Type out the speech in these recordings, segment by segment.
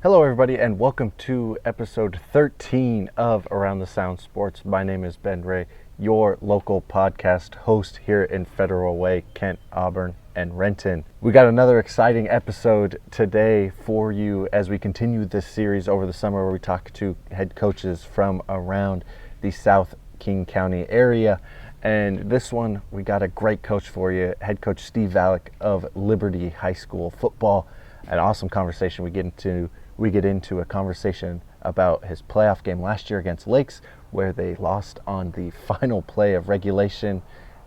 Hello, everybody, and welcome to episode 13 of Around the Sound Sports. My name is Ben Ray, your local podcast host here in Federal Way, Kent, Auburn, and Renton. We got another exciting episode today for you as we continue this series over the summer where we talk to head coaches from around the South King County area. And this one, we got a great coach for you, head coach Steve Valach of Liberty High School football. An awesome conversation. We get into a conversation about his playoff game last year against Lakes, where they lost on the final play of regulation,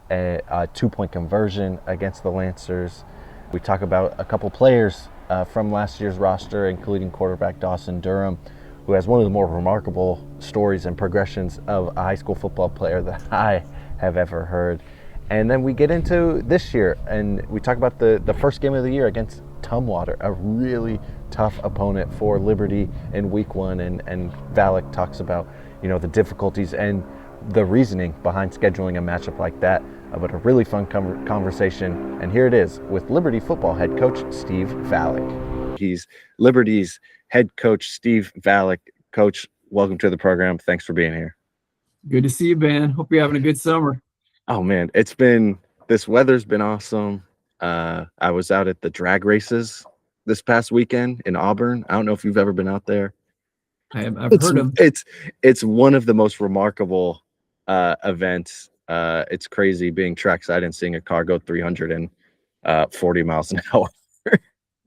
a 2-point conversion against the Lancers. We talk about a couple players from last year's roster, including quarterback Dawson Durham, who has one of the more remarkable stories and progressions of a high school football player that I have ever heard. And then we get into this year, and we talk about the first game of the year against Tumwater, a really tough opponent for Liberty in week one. And Valach talks about, the difficulties and the reasoning behind scheduling a matchup like that. But a really fun conversation. And here it is with Liberty football head coach Steve Valach. He's Liberty's head coach, Steve Valach. Coach, welcome to the program. Thanks for being here. Good to see you, Ben. Hope you're having a good summer. Oh man, this weather's been awesome. I was out at the drag races this past weekend in Auburn. I don't know if you've ever been out there. I've heard of. It's one of the most remarkable events. It's crazy being trackside and seeing a car go 340 miles an hour. There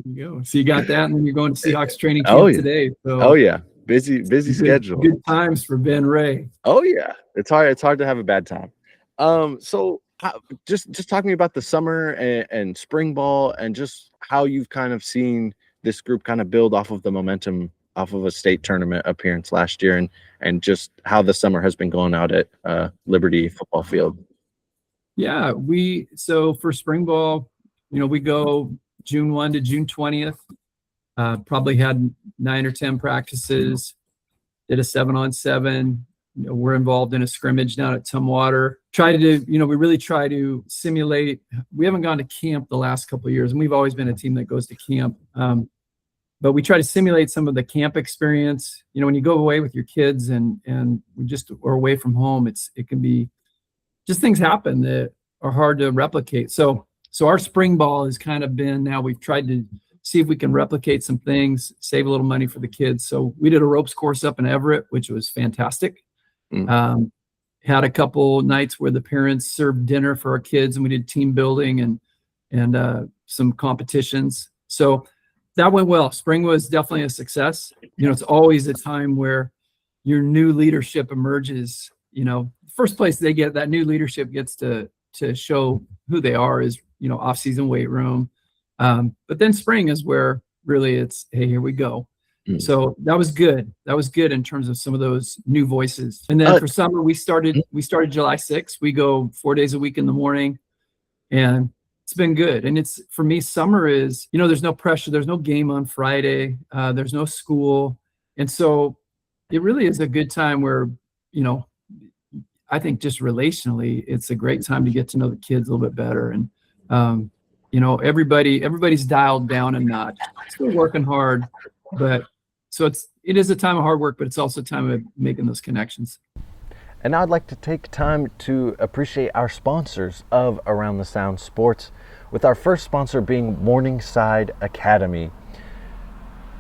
you go. So you got that, and then you're going to Seahawks training camp today. So oh yeah, busy schedule. Good times for Ben Ray. Oh yeah, it's hard to have a bad time. So just talk to me about the summer and spring ball and just how you've kind of seen this group kind of build off of the momentum off of a state tournament appearance last year and just how the summer has been going out at Liberty football field. Yeah, so for spring ball, we go June 1 to June 20th. Probably had 9 or 10 practices, did a 7-on-7. We're involved in a scrimmage down at Tumwater. We really try to simulate. We haven't gone to camp the last couple of years, and we've always been a team that goes to camp. But we try to simulate some of the camp experience. When you go away with your kids and we just are away from home, it can be just things happen that are hard to replicate. So our spring ball has kind of been, now we've tried to see if we can replicate some things, save a little money for the kids. So we did a ropes course up in Everett, which was fantastic. Had a couple nights where the parents served dinner for our kids, and we did team building and some competitions. So that went well. Spring was definitely a success. It's always a time where your new leadership emerges. First place that new leadership gets to show who they are is off-season weight room. But then spring is where really it's, hey, here we go. So that was good. That was good in terms of some of those new voices. And then for summer, we started July 6th. We go 4 days a week in the morning, and it's been good. And it's, for me, summer is, there's no pressure. There's no game on Friday. There's no school. And so it really is a good time where, I think just relationally, it's a great time to get to know the kids a little bit better. And, everybody's dialed down a notch. Still working hard, but so it is a time of hard work, but it's also a time of making those connections. And now I'd like to take time to appreciate our sponsors of Around the Sound Sports, with our first sponsor being Morningside Academy,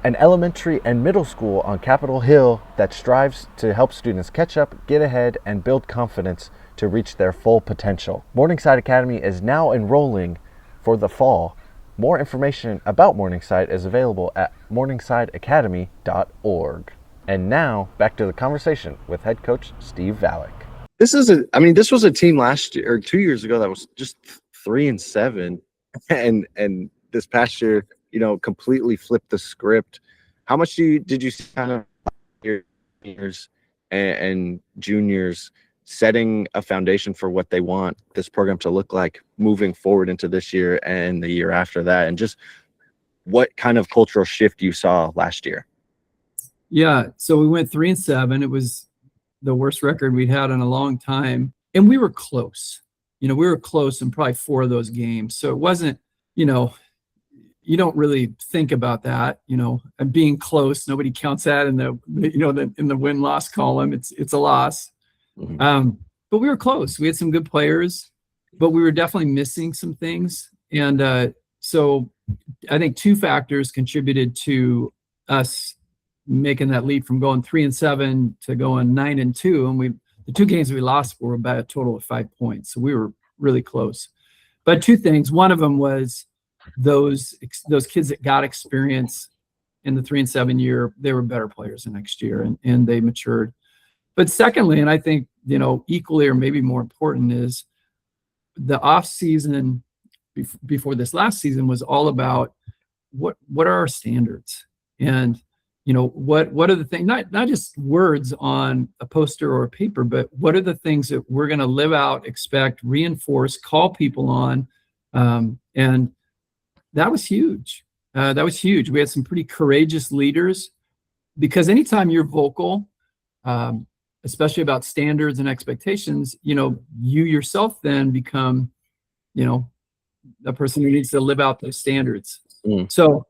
an elementary and middle school on Capitol Hill that strives to help students catch up, get ahead, and build confidence to reach their full potential. Morningside Academy is now enrolling for the fall. More information about Morningside is available at morningsideacademy.org. And now back to the conversation with head coach Steve Valach. This was a team last year or 2 years ago that was just 3-7, and this past year, completely flipped the script. How much did you see kind of your seniors and juniors setting a foundation for what they want this program to look like moving forward into this year and the year after that, and just what kind of cultural shift you saw last year? Yeah, so we went 3-7. It was the worst record we'd had in a long time, and we were close. We were close in probably 4 of those games. So it wasn't, you don't really think about that, and being close. Nobody counts that in in the win-loss column. It's a loss. But we were close. We had some good players, but we were definitely missing some things. And so I think two factors contributed to us making that leap from going 3-7 to going 9-2. And the two games we lost were about a total of 5 points. So we were really close. But two things. One of them was those kids that got experience in the 3-7 year, they were better players the next year, and they matured. But secondly, and I think, equally or maybe more important, is the off season before this last season was all about what are our standards, and what are the things, not just words on a poster or a paper, but what are the things that we're going to live out, expect, reinforce, call people on. And that was huge. We had some pretty courageous leaders, because anytime you're vocal, especially about standards and expectations, you yourself then become, a person who needs to live out those standards. So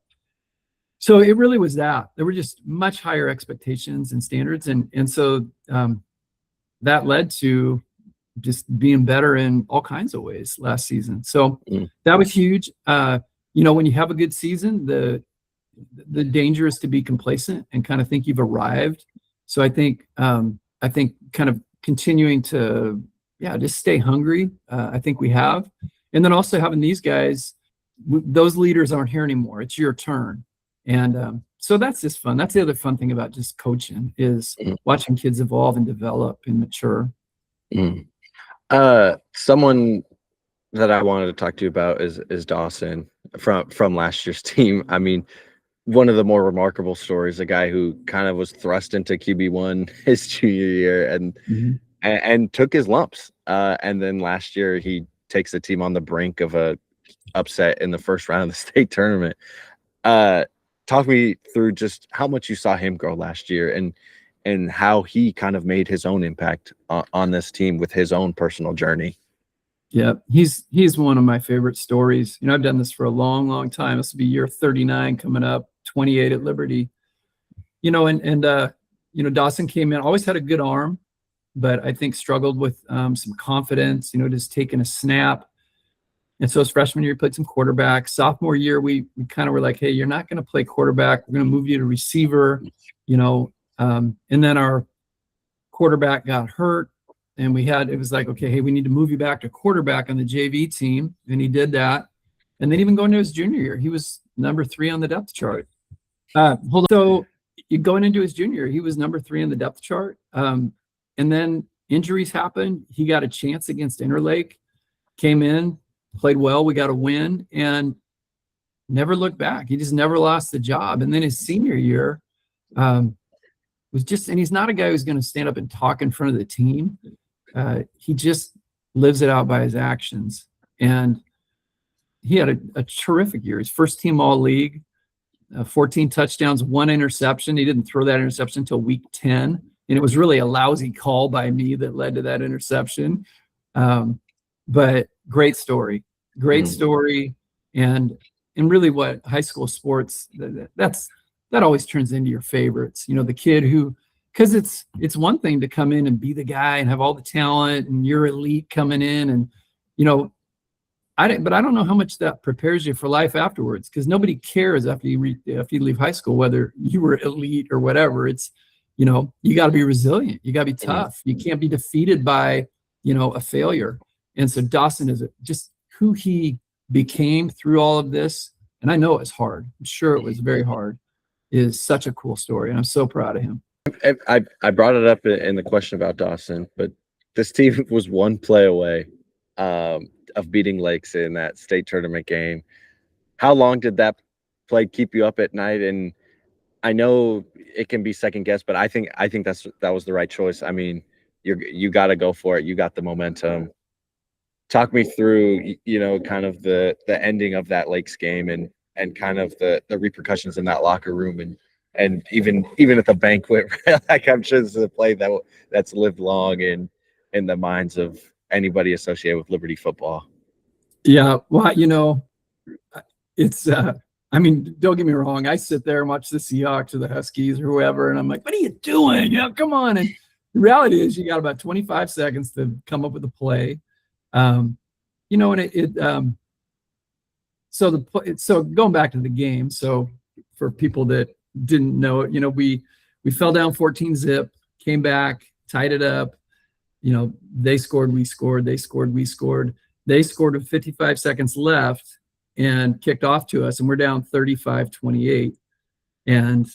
it really was that. There were just much higher expectations and standards. And so that led to just being better in all kinds of ways last season. So that was huge. When you have a good season, the danger is to be complacent and kind of think you've arrived. So I think kind of continuing to, just stay hungry. I think we have. And then also having these guys, those leaders aren't here anymore. It's your turn. And so that's just fun. That's the other fun thing about just coaching, is watching kids evolve and develop and mature. Someone that I wanted to talk to you about is Dawson from last year's team. I mean, one of the more remarkable stories, a guy who kind of was thrust into QB1 his junior year and took his lumps. And then last year he takes the team on the brink of a upset in the first round of the state tournament. Talk me through just how much you saw him grow last year and how he kind of made his own impact on this team with his own personal journey. Yeah, he's one of my favorite stories. I've done this for a long, long time. This will be year 39 coming up, 28 at Liberty. Dawson came in, always had a good arm, but I think struggled with some confidence, just taking a snap. And so his freshman year, he played some quarterback. Sophomore year, we kind of were like, hey, you're not going to play quarterback. We're going to move you to receiver, and then our quarterback got hurt. And it was like, okay, hey, we need to move you back to quarterback on the JV team. And he did that. And then even going to his junior year, he was number 3 on the depth chart. So going into his junior year, he was number 3 on the depth chart. And then injuries happened. He got a chance against Interlake, came in, played well. We got a win and never looked back. He just never lost the job. And then his senior year was just, and he's not a guy who's going to stand up and talk in front of the team. He just lives it out by his actions. And he had a terrific year. His first team all league, 14 touchdowns, 1 interception. He didn't throw that interception until week 10. And it was really a lousy call by me that led to that interception. But great story. And really what high school sports, that always turns into your favorites. The kid who, because it's one thing to come in and be the guy and have all the talent and you're elite coming in, and I don't know how much that prepares you for life afterwards, because nobody cares after you leave high school whether you were elite or whatever. It's you got to be resilient, you got to be tough, you can't be defeated by a failure. And so Dawson is just who he became through all of this, and I know it's hard, I'm sure it was very hard, is such a cool story, and I'm so proud of him. I brought it up in the question about Dawson, but this team was one play away of beating Lakes in that state tournament game. How long did that play keep you up at night? And I know it can be second guessed, but I think that was the right choice. I mean, you got to go for it. You got the momentum. Talk me through, kind of the ending of that Lakes game and kind of the repercussions in that locker room and even at the banquet. Like, I'm sure this is a play that's lived long in the minds of anybody associated with Liberty football. Yeah, well, it's I mean, don't get me wrong. I sit there and watch the Seahawks or the Huskies or whoever, and I'm like, what are you doing? Come on. And the reality is you got about 25 seconds to come up with a play. And so going back to the game. So for people that didn't know it, we fell down 14 zip, came back, tied it up. They scored, we scored, they scored, we scored. They scored with 55 seconds left and kicked off to us, and we're down 35-28, and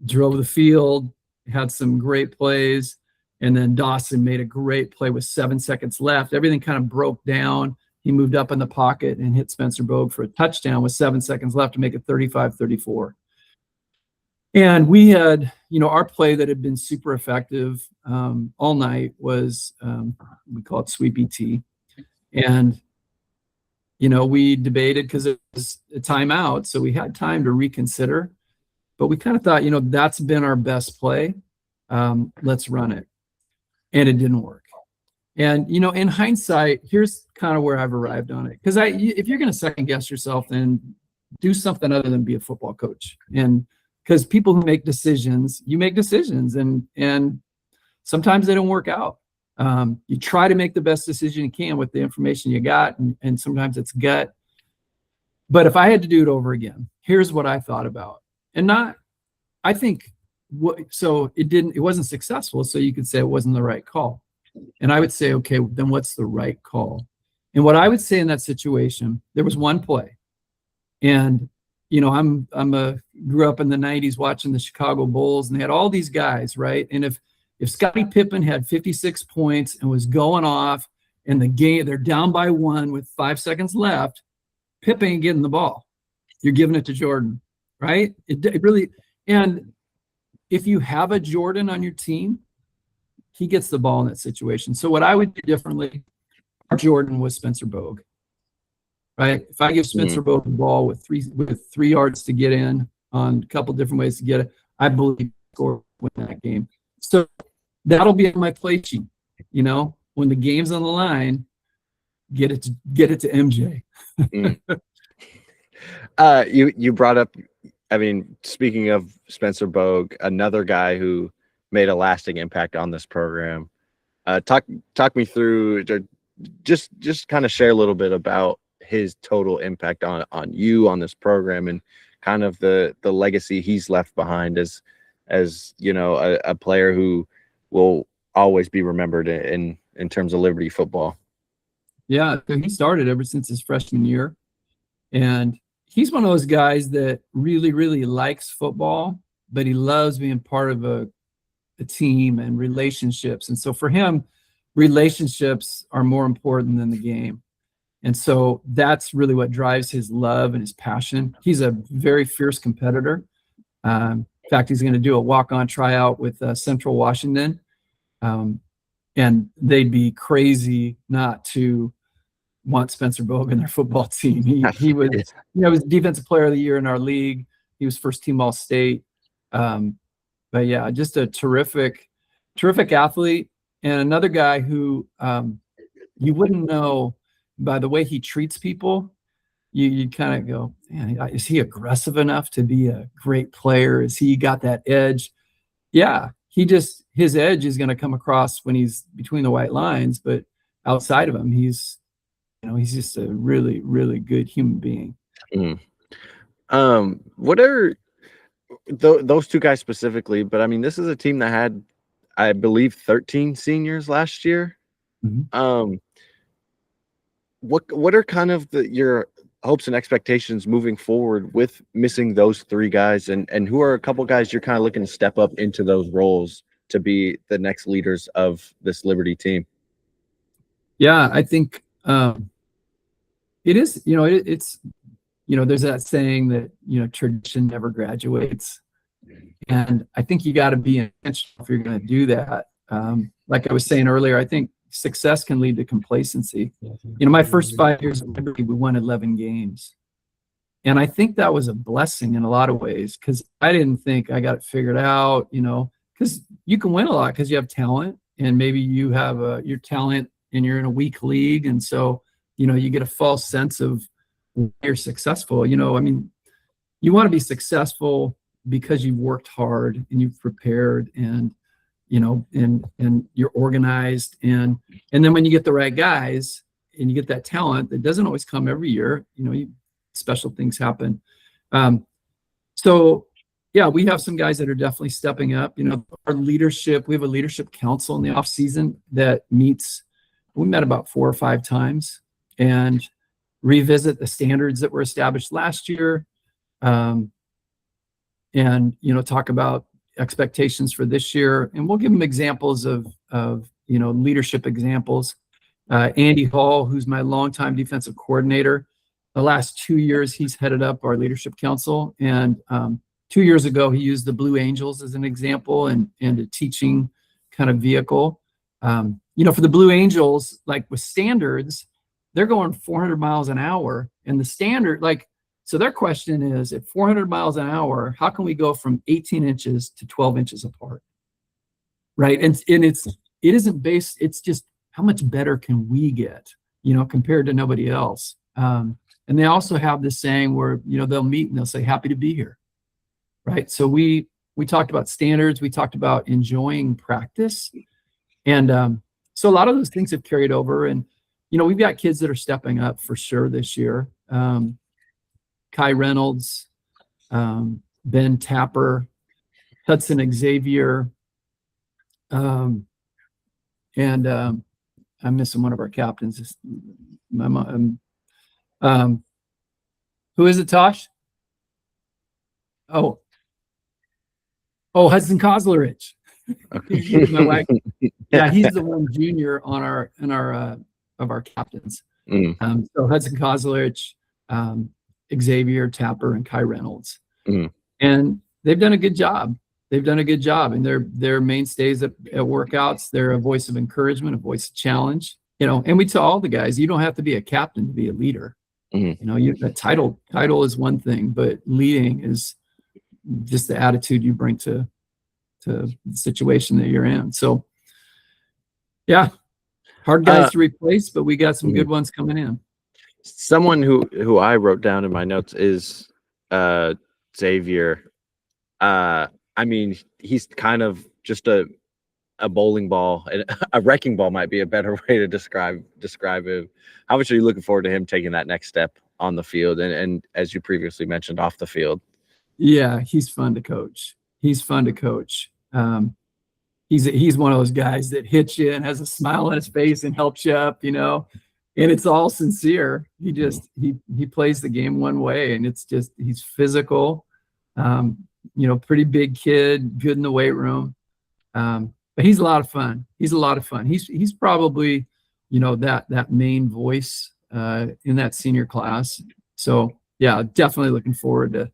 drove the field, had some great plays, and then Dawson made a great play with 7 seconds left. Everything kind of broke down. He moved up in the pocket and hit Spencer Bogue for a touchdown with 7 seconds left to make it 35-34. And we had, our play that had been super effective all night was, we call it Sweep ET. And we debated because it was a timeout, so we had time to reconsider. But we kind of thought, that's been our best play. Let's run it. And it didn't work. And, in hindsight, here's kind of where I've arrived on it. Because if you're going to second guess yourself, then do something other than be a football coach. And because people who make decisions, you make decisions, and sometimes they don't work out. You try to make the best decision you can with the information you got, and sometimes it's gut. But if I had to do it over again, here's what I thought about. It wasn't successful, so you could say it wasn't the right call. And I would say, okay, then what's the right call? And what I would say in that situation, there was one play. And, grew up in the 90s watching the Chicago Bulls, and they had all these guys, right? And if Scottie Pippen had 56 points and was going off in the game, they're down by 1 with 5 seconds left, Pippen ain't getting the ball. You're giving it to Jordan, right? It really, and if you have a Jordan on your team, he gets the ball in that situation. So what I would do differently, Jordan was Spencer Bogue, right? If I give Spencer Bogue the ball with 3 yards to get in on a couple different ways to get it, I believe he scored win that game. So that'll be on my play sheet. When the game's on the line, get it to MJ. You brought up, speaking of Spencer Bogue, another guy who made a lasting impact on this program. Talk me through, just kind of share a little bit about his total impact on you, on this program, and kind of the legacy he's left behind as a player who will always be remembered in terms of Liberty football. Yeah, so he started ever since his freshman year, and he's one of those guys that really, really likes football, but he loves being part of a team and relationships. And so for him, relationships are more important than the game. And so that's really what drives his love and his passion. He's a very fierce competitor. In fact, he's going to do a walk-on tryout with Central Washington. And they'd be crazy not to want Spencer Bogue in their football team. He was, was defensive player of the year in our league. He was first team All-State. But yeah, just a terrific athlete, and another guy who you wouldn't know by the way he treats people. You kind of go, man, is he aggressive enough to be a great player? Is he got that edge? Yeah, his edge is going to come across when he's between the white lines, but outside of him, he's just a really, really good human being. What are those two guys specifically? But this is a team that had, I believe, 13 seniors last year. Mm-hmm. What are kind of your hopes and expectations moving forward with missing those 3 guys, and who are a couple guys you're kind of looking to step up into those roles to be the next leaders of this Liberty team? Yeah, I think it is, it's, there's that saying that, tradition never graduates. And I think you got to be intentional if you're going to do that. Like I was saying earlier, I think success can lead to complacency. My first 5 years at Liberty, we won 11 games. And I think that was a blessing in a lot of ways, because I didn't think I got it figured out, because you can win a lot because you have talent, and maybe you have your talent and you're in a weak league. And so, you get a false sense of you're successful. I mean, you want to be successful because you've worked hard and you've prepared, and and you're organized, and then when you get the right guys and you get that talent that doesn't always come every year, special things happen. So yeah, we have some guys that are definitely stepping up. Our leadership, we have a leadership council in the off season that meets. We met about 4 or 5 times and revisit the standards that were established last year, and talk about expectations for this year, and we'll give them examples of leadership examples. Andy Hall, who's my longtime defensive coordinator, the last 2 years he's headed up our leadership council, and 2 years ago he used the Blue Angels as an example and a teaching kind of vehicle. For the Blue Angels, like with standards, they're going 400 miles an hour, and the standard, so their question is, at 400 miles an hour, how can we go from 18 inches to 12 inches apart? Right. And it isn't based, it's just how much better can we get, compared to nobody else. And they also have this saying where, they'll meet and they'll say, happy to be here. Right. So we talked about standards. We talked about enjoying practice. And so a lot of those things have carried over. And, we've got kids that are stepping up for sure this year. Kai Reynolds, Ben Tapper, Hudson Xavier, and I'm missing one of our captains. My mom, who is it, Tosh? Oh, Hudson Kozlerich. My wife. Yeah, he's the one junior on our captains. So Hudson Kozlerich, Xavier Tapper, and Kai Reynolds, and they've done a good job. And they're mainstays at workouts. They're a voice of encouragement, a voice of challenge. And we tell all the guys, you don't have to be a captain to be a leader. The title is one thing, but leading is just the attitude you bring to the situation that you're in. So, yeah, hard guys to replace, but we got some good ones coming in. Someone who I wrote down in my notes is Xavier. I mean, he's kind of just a bowling ball, and a wrecking ball might be a better way to describe him. How much are you looking forward to him taking that next step on the field and as you previously mentioned, off the field? Yeah, he's fun to coach. He's one of those guys that hits you and has a smile on his face and helps you up, and it's all sincere. He plays the game one way, and it's just, he's physical, pretty big kid, good in the weight room. But he's a lot of fun. He's probably, that main voice in that senior class. So yeah, definitely looking forward to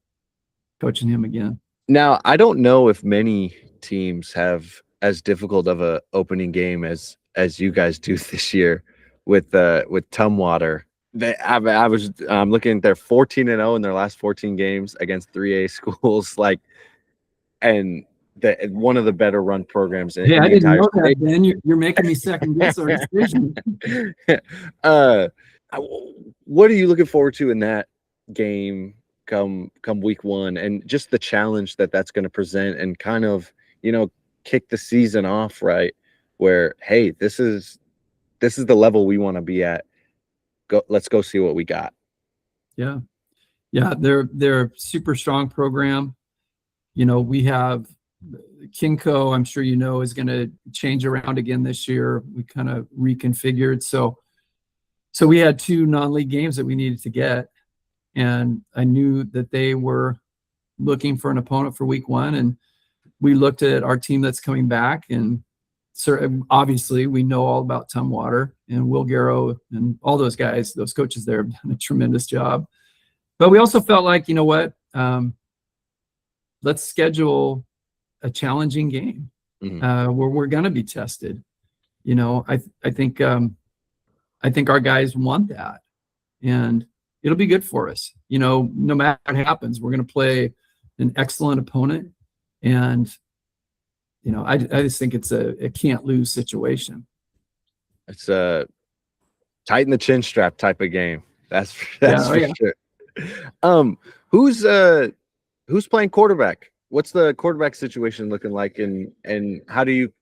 coaching him again. Now, I don't know if many teams have as difficult of a opening game as you guys do this year with Tumwater. I'm looking at their 14-0 in their last 14 games against 3A schools, and one of the better run programs. I didn't know that, Ben. You're making me second guess our decision. What are you looking forward to in that game come week 1, and just the challenge that's going to present, and kind of kick the season off right, where, hey, this is the level we want to be at. Let's go see what we got. Yeah, they're a super strong program. We have Kinko, I'm sure is going to change around again this year. We kind of reconfigured, so we had 2 non-league games that we needed to get, and I knew that they were looking for an opponent for week 1, and we looked at our team that's coming back, and obviously we know all about Tumwater and Will Garrow and all those guys, those coaches there have done a tremendous job. But we also felt like, let's schedule a challenging game where we're going to be tested. I think our guys want that, and it'll be good for us. No matter what happens, we're going to play an excellent opponent, and I just think it's a can't lose situation. It's a tighten the chin strap type of game. That's Yeah, oh, for yeah. sure. Who's playing quarterback? What's the quarterback situation looking like, and how do you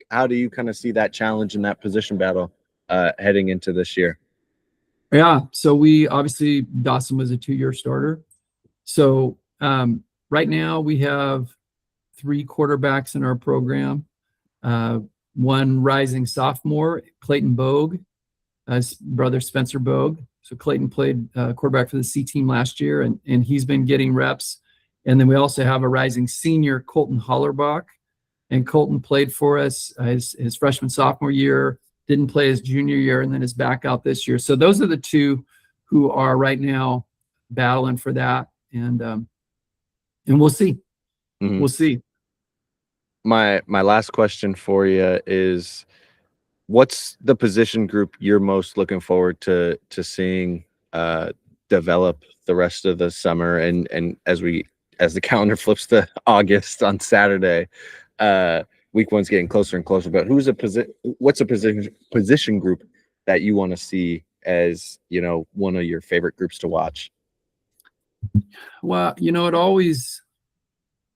kind of see that challenge and that position battle heading into this year? Yeah. So we obviously Dawson was a 2-year starter. So right now we have 3 quarterbacks in our program. One rising sophomore, Clayton Bogue, his brother Spencer Bogue. So Clayton played quarterback for the C team last year, and he's been getting reps. And then we also have a rising senior, Colton Hollerbach. And Colton played for us his freshman, sophomore year, didn't play his junior year, and then is back out this year. So those are the 2 who are right now battling for that. And we'll see. Mm-hmm. We'll see. My last question for you is, what's the position group you're most looking forward to seeing develop the rest of the summer, and as the calendar flips to August on Saturday, week 1's getting closer and closer, but what's a position group that you want to see as, one of your favorite groups to watch? Well, it always,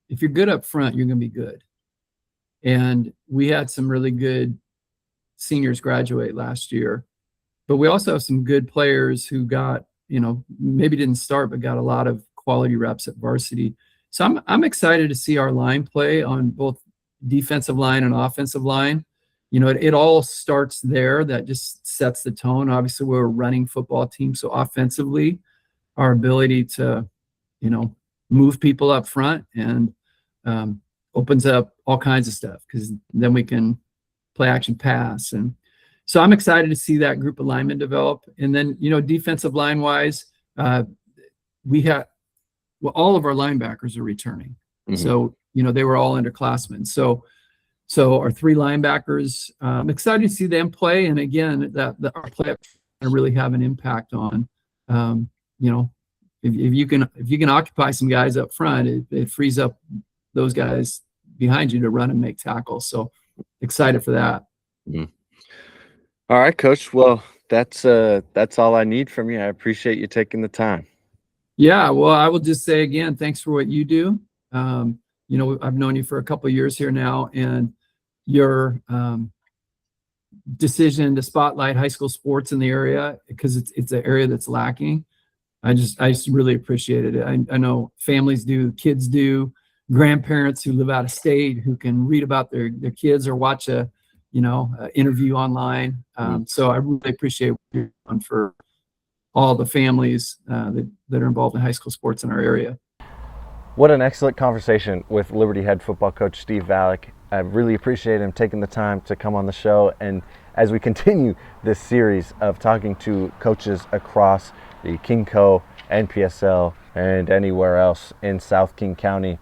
if you're good up front, you're going to be good. And we had some really good seniors graduate last year, but we also have some good players who got, maybe didn't start, but got a lot of quality reps at varsity. So I'm excited to see our line play on both defensive line and offensive line. It all starts there. That just sets the tone. Obviously, we're a running football team, so offensively, our ability to, move people up front and opens up all kinds of stuff, because then we can play action pass. And so I'm excited to see that group of linemen develop. And then, defensive line wise, we have, all of our linebackers are returning. Mm-hmm. So, they were all underclassmen. So our 3 linebackers, I'm excited to see them play. And again, that our play really have an impact on, if you can occupy some guys up front, it frees up those guys behind you to run and make tackles. So excited for that. Mm. All right, Coach. Well, that's all I need from you. I appreciate you taking the time. Yeah. Well, I will just say again, thanks for what you do. I've known you for a couple of years here now, and your decision to spotlight high school sports in the area, because it's an area that's lacking. I just really appreciated it. I know families do, kids do, grandparents who live out of state who can read about their kids or watch a interview online. So I really appreciate what you're doing for all the families that are involved in high school sports in our area. What an excellent conversation with Liberty head football coach Steve Valach. I really appreciate him taking the time to come on the show. And as we continue this series of talking to coaches across the KingCo, NPSL, and anywhere else in South King County,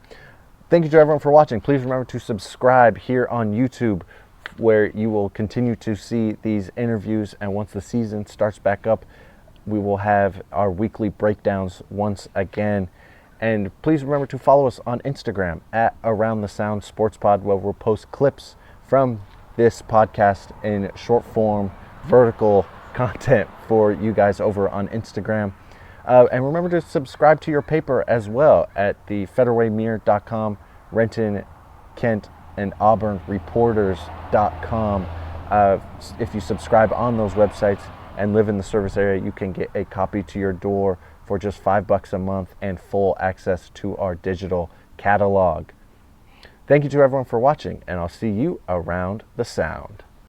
thank you to everyone for watching. Please remember to subscribe here on YouTube, where you will continue to see these interviews. And once the season starts back up, we will have our weekly breakdowns once again. And please remember to follow us on Instagram at Around the Sound Sports Pod, where we'll post clips from this podcast in short form, vertical content for you guys over on Instagram. And remember to subscribe to your paper as well at the federalwaymirror.com, Renton, Kent, and Auburn Reporters.com. If you subscribe on those websites and live in the service area, you can get a copy to your door for just $5 a month and full access to our digital catalog. Thank you to everyone for watching, and I'll see you around the sound.